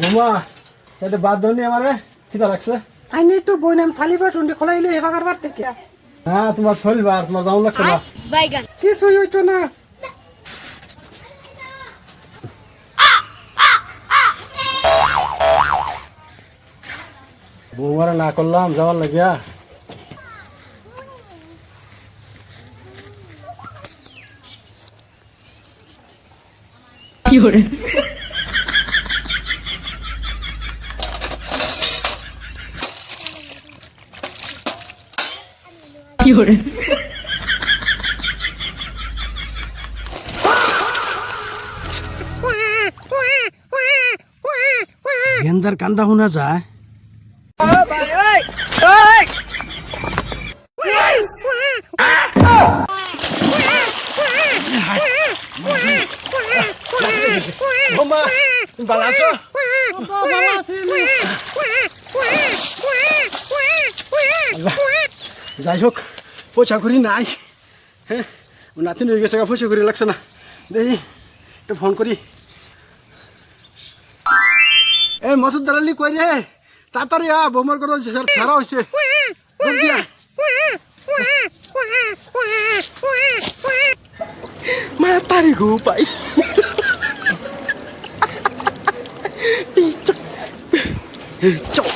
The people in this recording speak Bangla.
বৌমা সেটা বাদ ধরনি আমারে খিদা লাগছে। আইনে একটু বই নাম থালি বা টুন্ডি খোলাইলে এবার কারবার থেকে হ্যাঁ তোমার শৈলবার তোমার দাম লাগছে না। বাইগান কিছুই হইতো না। বৌমারে না করলাম যাওয়ার লাগিয়া। গেন্দার কান্দা শোনা যায়। বৌমা তুমি ভালো আছো? যাই হোক পয়সা করি নাই। হ্যাঁ নাতিন হয়ে গেছে পয়সা করি লাগছে না। দেখি একটু ফোন করি। এই মসুদ দালালি কই রে তাড়াতাড়ি বৌমার করে ছাড়া হয়েছে। মা তারি গো পাই চক